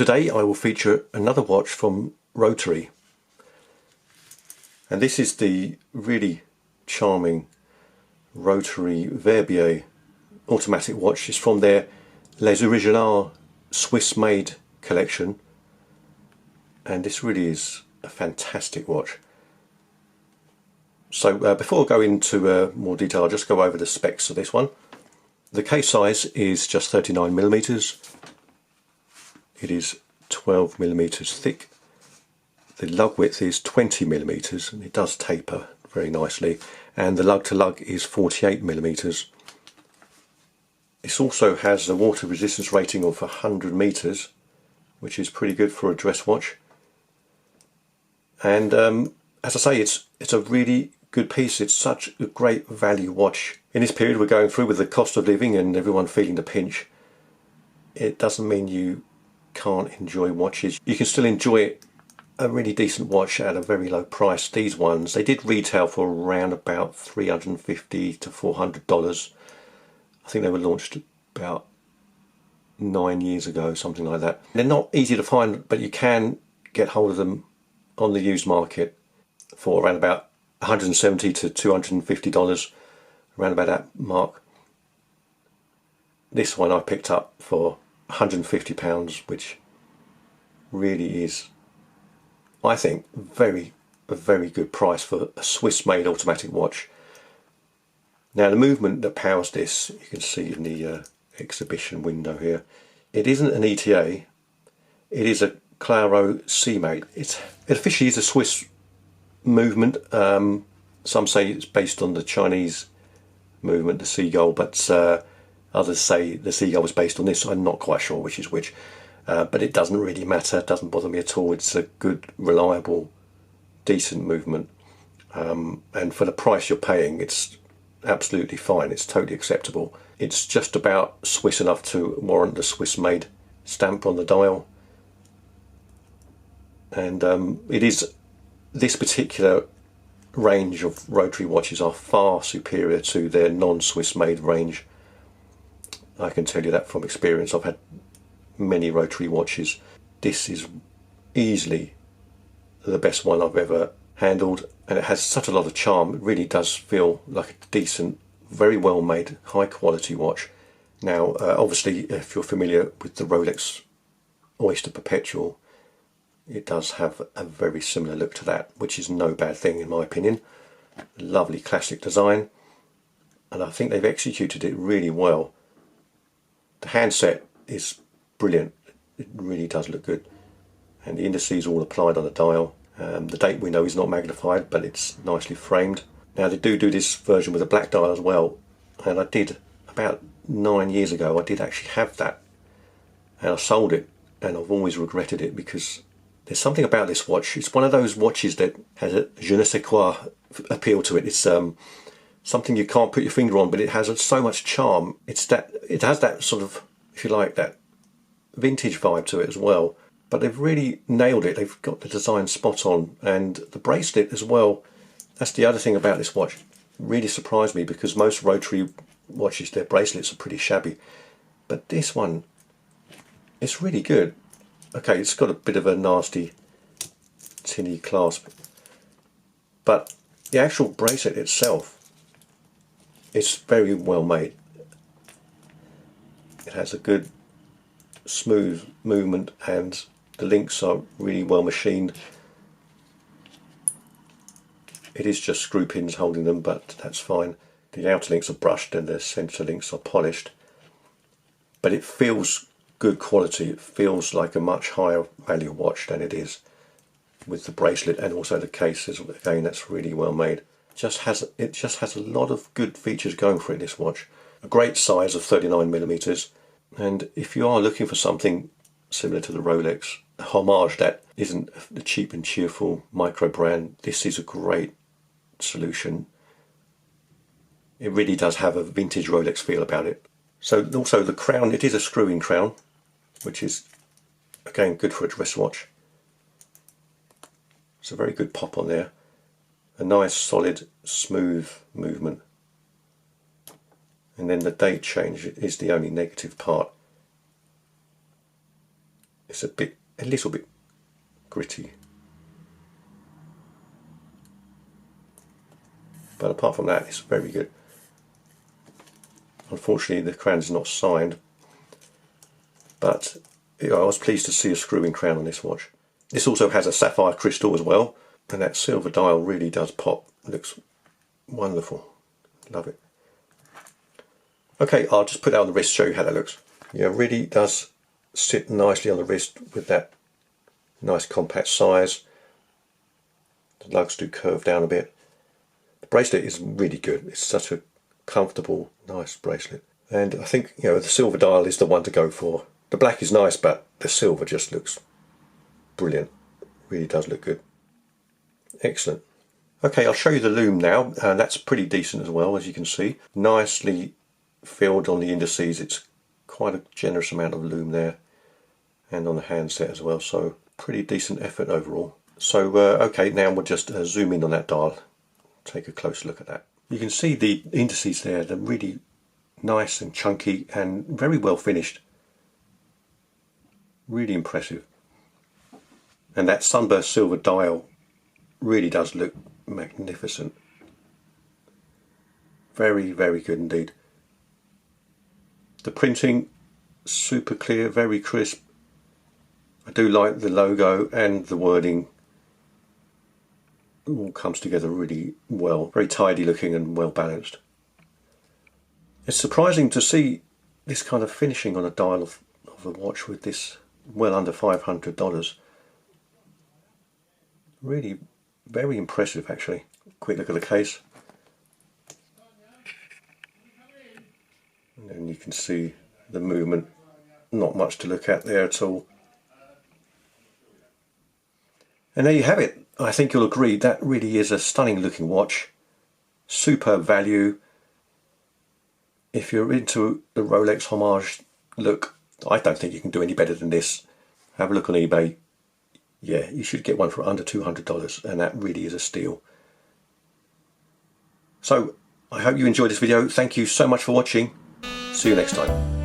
Today I will feature another watch from Rotary, and this is the really charming Rotary Verbier automatic watch. It's from their Les Originaux Swiss made collection, and this really is a fantastic watch. So before I go into more detail, I'll just go over the specs of this one. The case size is just 39mm. It is 12mm thick. The lug width is 20mm, and it does taper very nicely. And the lug to lug is 48mm. This also has a water resistance rating of 100 meters, which is pretty good for a dress watch. And as I say, it's a really good piece. It's such a great value watch. In this period we're going through with the cost of living and everyone feeling the pinch, it doesn't mean you can't enjoy watches. You can still enjoy a really decent watch at a very low price. These ones, they did retail for around about $350 to $400. I think they were launched about 9 years ago, something like that. They're not easy to find, but you can get hold of them on the used market for around about $170 to $250, around about that mark. This one I picked up for £150, which really is, I think, a very good price for a Swiss made automatic watch. Now the movement that powers this, you can see in the exhibition window here. It isn't an ETA, it is a Claro C-made. It officially is a Swiss movement. Some say it's based on the Chinese movement, the seagull, but others say the seagull was based on this. I'm not quite sure which is which, but it doesn't really matter. It doesn't bother me at all. It's a good, reliable, decent movement, and for the price you're paying, it's absolutely fine. It's totally acceptable. It's just about Swiss enough to warrant the Swiss made stamp on the dial, and it is, this particular range of Rotary watches are far superior to their non-Swiss made range. I can tell you that from experience. I've had many Rotary watches. This is easily the best one I've ever handled, and it has such a lot of charm. It really does feel like a decent, very well made, high quality watch. Now obviously, if you're familiar with the Rolex Oyster Perpetual, it does have a very similar look to that, which is no bad thing in my opinion. Lovely classic design, and I think they've executed it really well. The handset is brilliant. It really does look good, and the indices all applied on the dial. The date window is not magnified, but it's nicely framed. Now they do this version with a black dial as well, and I did about 9 years ago. I did actually have that, and I sold it, and I've always regretted it because there's something about this watch. It's one of those watches that has a je ne sais quoi appeal to it. It's something you can't put your finger on, but it has so much charm. It has that sort of, if you like, that vintage vibe to it as well. But they've really nailed it. They've got the design spot on, and the bracelet as well. That's the other thing about this watch. It really surprised me because most Rotary watches, their bracelets are pretty shabby, but this one, it's really good. Okay, it's got a bit of a nasty tinny clasp, but the actual bracelet itself, it's very well made. It has a good smooth movement, and the links are really well machined. It is just screw pins holding them, but that's fine. The outer links are brushed and the centre links are polished, but it feels good quality. It feels like a much higher value watch than it is with the bracelet, and also the case is, again, that's really well made. It just has a lot of good features going for it, this watch. A great size of 39mm, and if you are looking for something similar to the Rolex Homage that isn't the cheap and cheerful micro brand, this is a great solution. It really does have a vintage Rolex feel about it. So also the crown, it is a screw-in crown, which is again good for a dress watch. It's a very good pop on there. A nice solid smooth movement. And then the date change is the only negative part. It's a little bit gritty. But apart from that, it's very good. Unfortunately, the crown is not signed, but I was pleased to see a screw-in crown on this watch. This also has a sapphire crystal as well, and that silver dial really does pop. It looks wonderful. Love it. Okay, I'll just put that on the wrist, show you how that looks. Yeah, it really does sit nicely on the wrist with that nice compact size. The lugs do curve down a bit. The bracelet is really good. It's such a comfortable, nice bracelet. And I think, you know, the silver dial is the one to go for. The black is nice, but the silver just looks brilliant. Really does look good. Excellent. Okay, I'll show you the lume now, and that's pretty decent as well, as you can see. Nicely filled on the indices. It's quite a generous amount of lume there, and on the handset as well, so pretty decent effort overall. So okay, now we'll just zoom in on that dial, take a close look at that. You can see the indices there, they're really nice and chunky and very well finished. Really impressive. And that sunburst silver dial really does look magnificent. Very, very good indeed. The printing, super clear, very crisp. I do like the logo and the wording. It all comes together really well. Very tidy looking and well balanced. It's surprising to see this kind of finishing on a dial of a watch with this well under $500. Really very impressive actually. Quick look at the case. And then you can see the movement, not much to look at there at all. And there you have it. I think you'll agree that really is a stunning looking watch. Superb value. If you're into the Rolex Homage look, I don't think you can do any better than this. Have a look on eBay. Yeah, you should get one for under $200, and that really is a steal. So, I hope you enjoyed this video. Thank you so much for watching. See you next time.